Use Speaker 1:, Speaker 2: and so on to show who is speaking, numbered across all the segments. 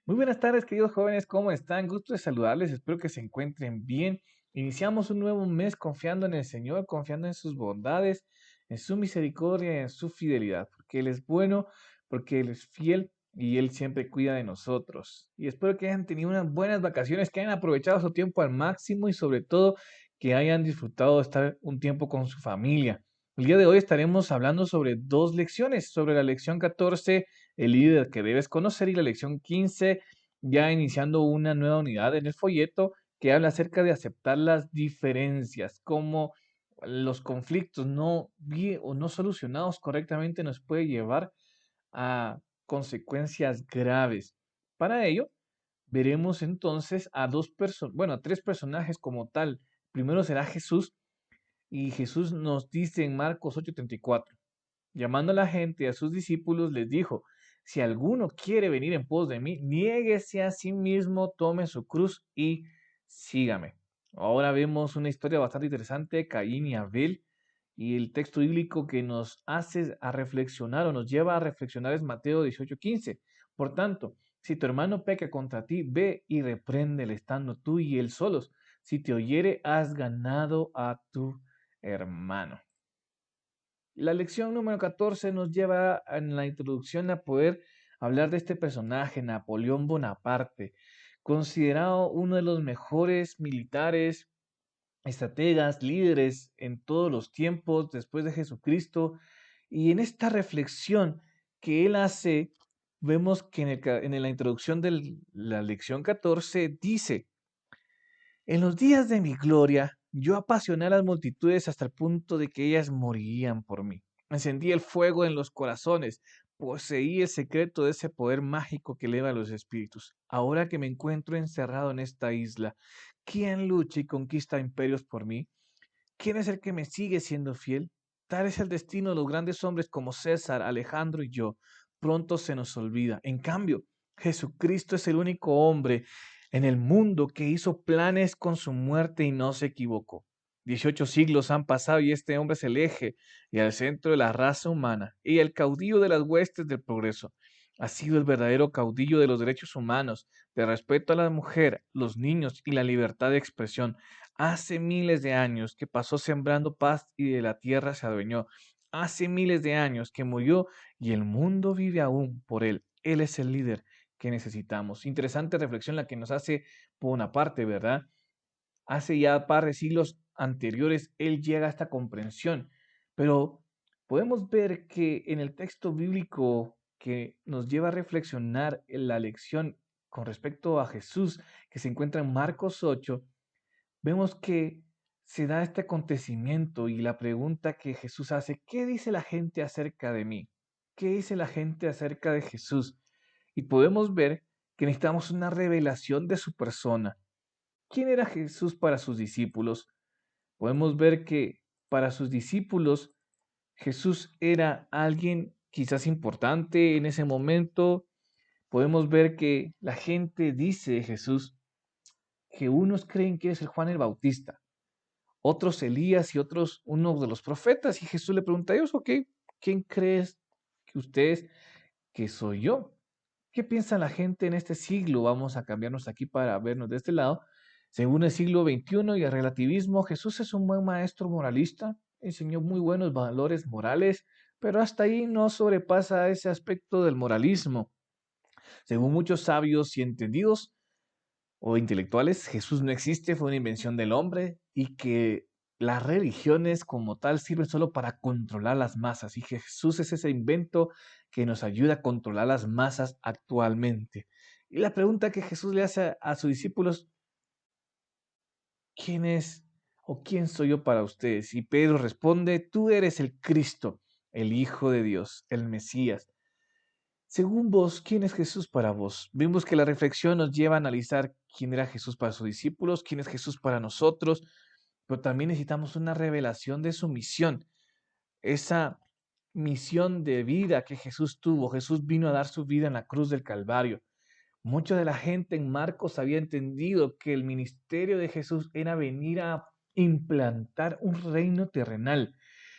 Speaker 1: Muy buenas tardes, queridos jóvenes, ¿cómo están? Gusto de saludarles, espero que se encuentren bien. Iniciamos un nuevo mes confiando en el Señor, confiando en sus bondades, en su misericordia y en su fidelidad, porque Él es bueno, porque Él es fiel y Él siempre cuida de nosotros. Y espero que hayan tenido unas buenas vacaciones, que hayan aprovechado su tiempo al máximo y sobre todo que hayan disfrutado de estar un tiempo con su familia. El día de hoy estaremos hablando sobre dos lecciones, sobre la lección 14, el líder que debes conocer, y la lección 15, ya iniciando una nueva unidad en el folleto que habla acerca de aceptar las diferencias, cómo los conflictos o no solucionados correctamente nos puede llevar a consecuencias graves. Para ello, veremos entonces a a tres personajes como tal. Primero será Jesús, y Jesús nos dice en Marcos 8:34, llamando a la gente y a sus discípulos, les dijo: si alguno quiere venir en pos de mí, niéguese a sí mismo, tome su cruz y sígame. Ahora vemos una historia bastante interesante, Caín y Abel, y el texto bíblico que nos hace a reflexionar o nos lleva a reflexionar es Mateo 18:15. Por tanto, si tu hermano peca contra ti, ve y repréndele estando tú y él solos. Si te oyere, has ganado a tu hermano. La lección número 14 nos lleva en la introducción a poder hablar de este personaje, Napoleón Bonaparte, considerado uno de los mejores militares, estrategas, líderes en todos los tiempos después de Jesucristo. Y en esta reflexión que él hace, vemos que en la introducción de la lección 14 dice: en los días de mi gloria, yo apasioné a las multitudes hasta el punto de que ellas morirían por mí. Encendí el fuego en los corazones, poseí el secreto de ese poder mágico que eleva a los espíritus. Ahora que me encuentro encerrado en esta isla, ¿quién lucha y conquista imperios por mí? ¿Quién es el que me sigue siendo fiel? Tal es el destino de los grandes hombres como César, Alejandro y yo. Pronto se nos olvida. En cambio, Jesucristo es el único hombre en el mundo que hizo planes con su muerte y no se equivocó. 18 siglos han pasado y este hombre es el eje y el centro de la raza humana y el caudillo de las huestes del progreso. Ha sido el verdadero caudillo de los derechos humanos, de respeto a la mujer, los niños y la libertad de expresión. Hace miles de años que pasó sembrando paz y de la tierra se adueñó. Hace miles de años que murió y el mundo vive aún por él. Él es el líder que necesitamos. Interesante reflexión la que nos hace Bonaparte, ¿verdad? Hace ya par de siglos anteriores él llega a esta comprensión, pero podemos ver que en el texto bíblico que nos lleva a reflexionar en la lección con respecto a Jesús, que se encuentra en Marcos 8, vemos que se da este acontecimiento y la pregunta que Jesús hace: ¿qué dice la gente acerca de mí? ¿Qué dice la gente acerca de Jesús? Y podemos ver que necesitamos una revelación de su persona. ¿Quién era Jesús para sus discípulos? Podemos ver que para sus discípulos Jesús era alguien quizás importante en ese momento. Podemos ver que la gente dice de Jesús que unos creen que es el Juan el Bautista, otros Elías y otros uno de los profetas. Y Jesús le pregunta a ellos: ok, ¿quién crees que ustedes que soy yo? ¿Qué piensa la gente en este siglo? Vamos a cambiarnos aquí para vernos de este lado. Según el siglo XXI y el relativismo, Jesús es un buen maestro moralista, enseñó muy buenos valores morales, pero hasta ahí no sobrepasa ese aspecto del moralismo. Según muchos sabios y entendidos, o intelectuales, Jesús no existe, fue una invención del hombre, y que las religiones como tal sirven solo para controlar las masas, y Jesús es ese invento que nos ayuda a controlar las masas actualmente. Y la pregunta que Jesús le hace a sus discípulos: ¿quién es o quién soy yo para ustedes? Y Pedro responde: tú eres el Cristo, el Hijo de Dios, el Mesías. Según vos, ¿quién es Jesús para vos? Vimos que la reflexión nos lleva a analizar quién era Jesús para sus discípulos, quién es Jesús para nosotros, pero también necesitamos una revelación de su misión, esa misión de vida que Jesús tuvo. Jesús vino a dar su vida en la cruz del Calvario. Mucha de la gente en Marcos había entendido que el ministerio de Jesús era venir a implantar un reino terrenal.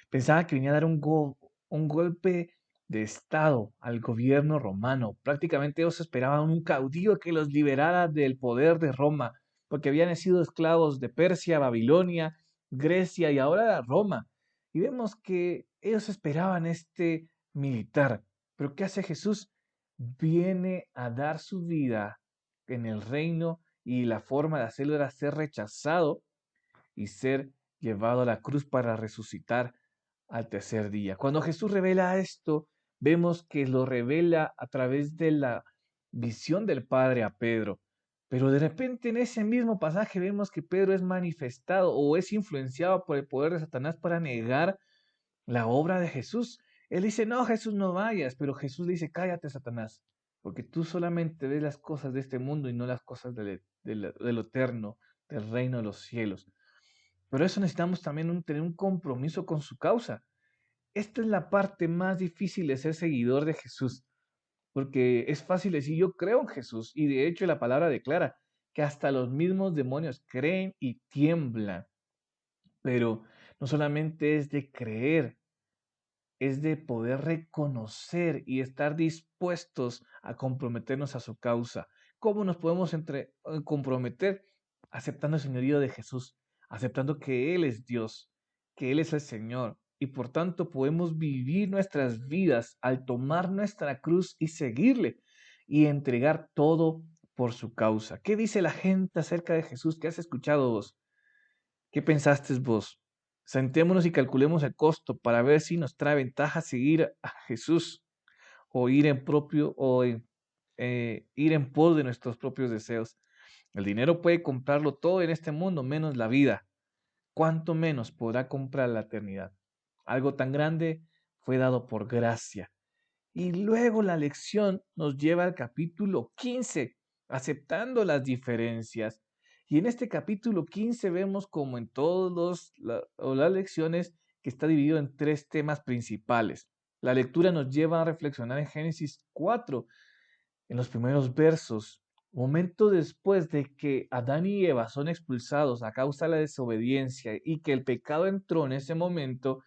Speaker 1: Pensaba que venía a dar un golpe de Estado al gobierno romano. Prácticamente ellos esperaban un caudillo que los liberara del poder de Roma, porque habían sido esclavos de Persia, Babilonia, Grecia y ahora Roma. Y vemos que ellos esperaban este militar. Pero ¿qué hace Jesús? Viene a dar su vida en el reino y la forma de hacerlo era ser rechazado y ser llevado a la cruz para resucitar al tercer día. Cuando Jesús revela esto, vemos que lo revela a través de la visión del Padre a Pedro. Pero de repente en ese mismo pasaje vemos que Pedro es manifestado o es influenciado por el poder de Satanás para negar la obra de Jesús. Él dice, no, Jesús, no vayas, pero Jesús le dice, cállate, Satanás, porque tú solamente ves las cosas de este mundo y no las cosas de lo eterno, del reino de los cielos. Pero eso necesitamos también tener un compromiso con su causa. Esta es la parte más difícil de ser seguidor de Jesús, porque es fácil decir yo creo en Jesús y de hecho la palabra declara que hasta los mismos demonios creen y tiemblan, pero no solamente es de creer, es de poder reconocer y estar dispuestos a comprometernos a su causa. ¿Cómo nos podemos comprometer? Aceptando el señorío de Jesús, aceptando que Él es Dios, que Él es el Señor, y por tanto podemos vivir nuestras vidas al tomar nuestra cruz y seguirle y entregar todo por su causa. ¿Qué dice la gente acerca de Jesús? ¿Qué has escuchado vos? ¿Qué pensaste vos? Sentémonos y calculemos el costo para ver si nos trae ventaja seguir a Jesús o ir en pos de nuestros propios deseos. El dinero puede comprarlo todo en este mundo, menos la vida. ¿Cuánto menos podrá comprar la eternidad? Algo tan grande fue dado por gracia. Y luego la lección nos lleva al capítulo 15, aceptando las diferencias. Y en este capítulo 15 vemos como en todas las lecciones que está dividido en tres temas principales. La lectura nos lleva a reflexionar en Génesis 4, en los primeros versos, momento después de que Adán y Eva son expulsados a causa de la desobediencia y que el pecado entró en ese momento.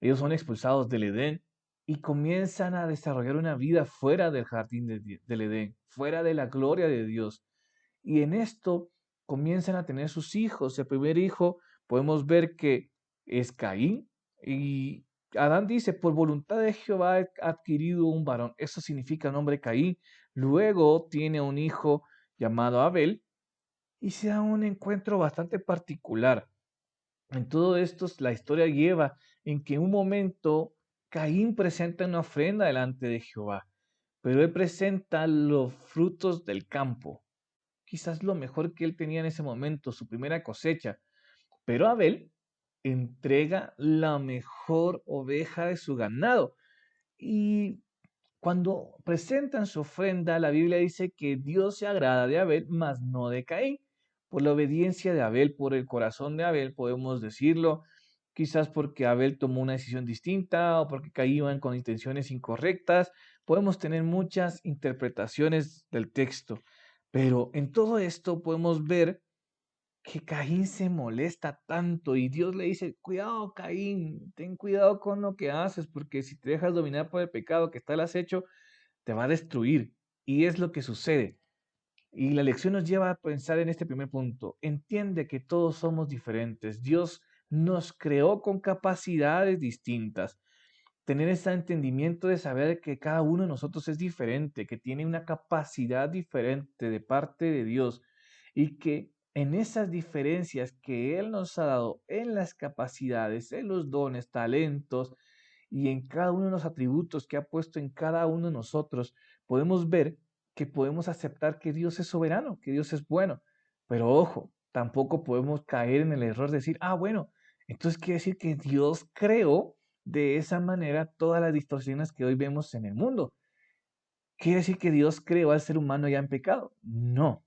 Speaker 1: Ellos son expulsados del Edén y comienzan a desarrollar una vida fuera del jardín del Edén, fuera de la gloria de Dios. Y en esto comienzan a tener sus hijos. El primer hijo podemos ver que es Caín y Adán dice, por voluntad de Jehová he adquirido un varón. Eso significa el nombre Caín. Luego tiene un hijo llamado Abel y se da un encuentro bastante particular. En todo esto, la historia lleva en que en un momento Caín presenta una ofrenda delante de Jehová, pero él presenta los frutos del campo, quizás lo mejor que él tenía en ese momento, su primera cosecha, pero Abel entrega la mejor oveja de su ganado. Y cuando presentan su ofrenda, la Biblia dice que Dios se agrada de Abel, mas no de Caín. Por la obediencia de Abel, por el corazón de Abel, podemos decirlo, quizás porque Abel tomó una decisión distinta o porque Caín iban con intenciones incorrectas. Podemos tener muchas interpretaciones del texto, pero en todo esto podemos ver que Caín se molesta tanto y Dios le dice, cuidado Caín, ten cuidado con lo que haces, porque si te dejas dominar por el pecado que está al acecho, te va a destruir. Y es lo que sucede. Y la lección nos lleva a pensar en este primer punto. Entiende que todos somos diferentes. Dios nos creó con capacidades distintas. Tener ese entendimiento de saber que cada uno de nosotros es diferente, que tiene una capacidad diferente de parte de Dios y que en esas diferencias que Él nos ha dado, en las capacidades, en los dones, talentos y en cada uno de los atributos que ha puesto en cada uno de nosotros, podemos ver que podemos aceptar que Dios es soberano, que Dios es bueno. Pero ojo, tampoco podemos caer en el error de decir, ah, bueno, entonces quiere decir que Dios creó de esa manera todas las distorsiones que hoy vemos en el mundo. ¿Quiere decir que Dios creó al ser humano ya en pecado? No.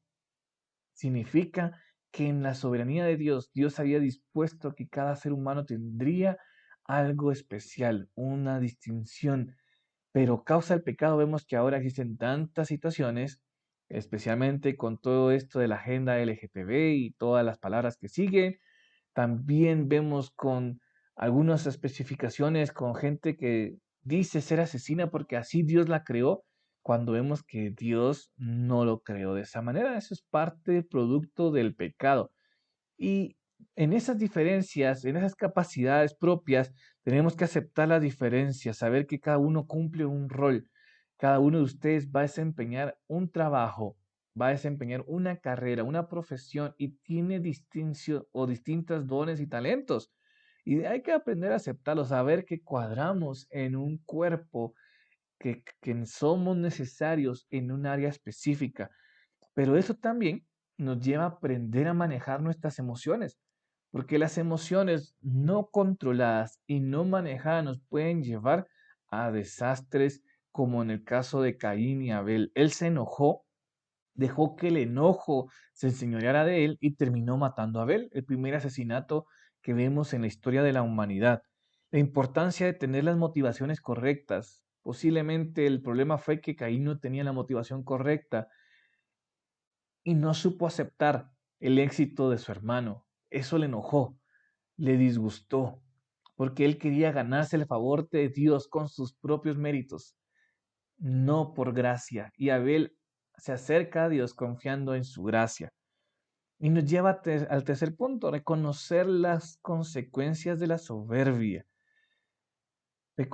Speaker 1: Significa que en la soberanía de Dios, Dios había dispuesto que cada ser humano tendría algo especial, una distinción. Pero causa el pecado vemos que ahora existen tantas situaciones, especialmente con todo esto de la agenda LGTB y todas las palabras que siguen. También vemos con algunas especificaciones con gente que dice ser asesina porque así Dios la creó, cuando vemos que Dios no lo creó de esa manera. Eso es parte producto del pecado. Y en esas diferencias, en esas capacidades propias, tenemos que aceptar las diferencias, saber que cada uno cumple un rol. Cada uno de ustedes va a desempeñar un trabajo, va a desempeñar una carrera, una profesión y tiene distinción o distintos dones y talentos. Y hay que aprender a aceptarlo, saber que cuadramos en un cuerpo, que somos necesarios en un área específica. Pero eso también nos lleva a aprender a manejar nuestras emociones, porque las emociones no controladas y no manejadas nos pueden llevar a desastres como en el caso de Caín y Abel. Él se enojó, dejó que el enojo se enseñoreara de él y terminó matando a Abel, el primer asesinato que vemos en la historia de la humanidad. La importancia de tener las motivaciones correctas. Posiblemente el problema fue que Caín no tenía la motivación correcta y no supo aceptar el éxito de su hermano. Eso le enojó, le disgustó, porque él quería ganarse el favor de Dios con sus propios méritos, no por gracia. Y Abel se acerca a Dios confiando en su gracia. Y nos lleva al tercer punto, reconocer las consecuencias de la soberbia.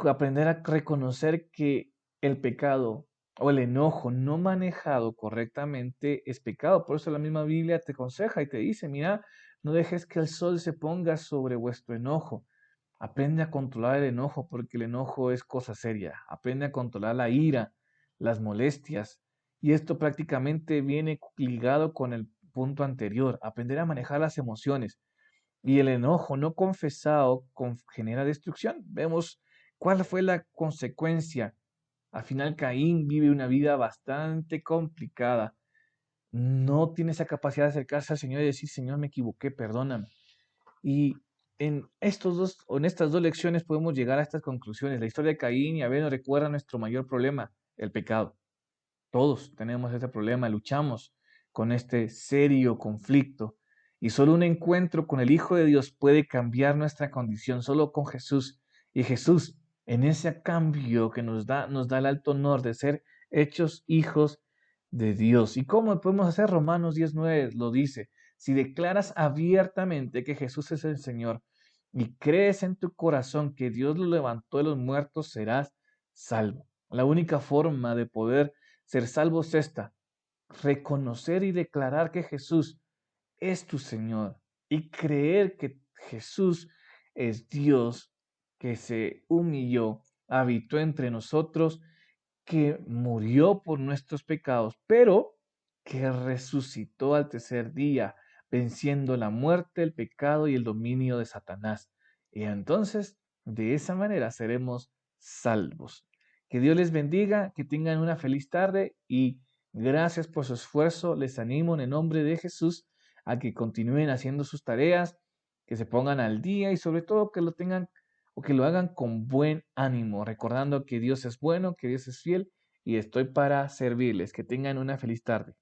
Speaker 1: Aprender a reconocer que el pecado o el enojo no manejado correctamente es pecado. Por eso la misma Biblia te aconseja y te dice, mira, no dejes que el sol se ponga sobre vuestro enojo. Aprende a controlar el enojo porque el enojo es cosa seria. Aprende a controlar la ira, las molestias. Y esto prácticamente viene ligado con el punto anterior, aprender a manejar las emociones. Y el enojo no confesado genera destrucción. Vemos cuál fue la consecuencia. Al final Caín vive una vida bastante complicada. No tiene esa capacidad de acercarse al Señor y decir, Señor, me equivoqué, perdóname. Y en estas dos lecciones podemos llegar a estas conclusiones. La historia de Caín y Abel nos recuerda nuestro mayor problema, el pecado. Todos tenemos ese problema, luchamos con este serio conflicto y solo un encuentro con el Hijo de Dios puede cambiar nuestra condición, solo con Jesús. Y Jesús, en ese cambio que nos da el alto honor de ser hechos hijos de Dios. ¿Y cómo podemos hacer? Romanos 19 lo dice. Si declaras abiertamente que Jesús es el Señor y crees en tu corazón que Dios lo levantó de los muertos, serás salvo. La única forma de poder ser salvo es esta: reconocer y declarar que Jesús es tu Señor y creer que Jesús es Dios, que se humilló, habitó entre nosotros, que murió por nuestros pecados, pero que resucitó al tercer día, venciendo la muerte, el pecado y el dominio de Satanás. Y entonces, de esa manera seremos salvos. Que Dios les bendiga, que tengan una feliz tarde y gracias por su esfuerzo. Les animo en el nombre de Jesús a que continúen haciendo sus tareas, que se pongan al día y sobre todo que lo tengan o que lo hagan con buen ánimo, recordando que Dios es bueno, que Dios es fiel y estoy para servirles. Que tengan una feliz tarde.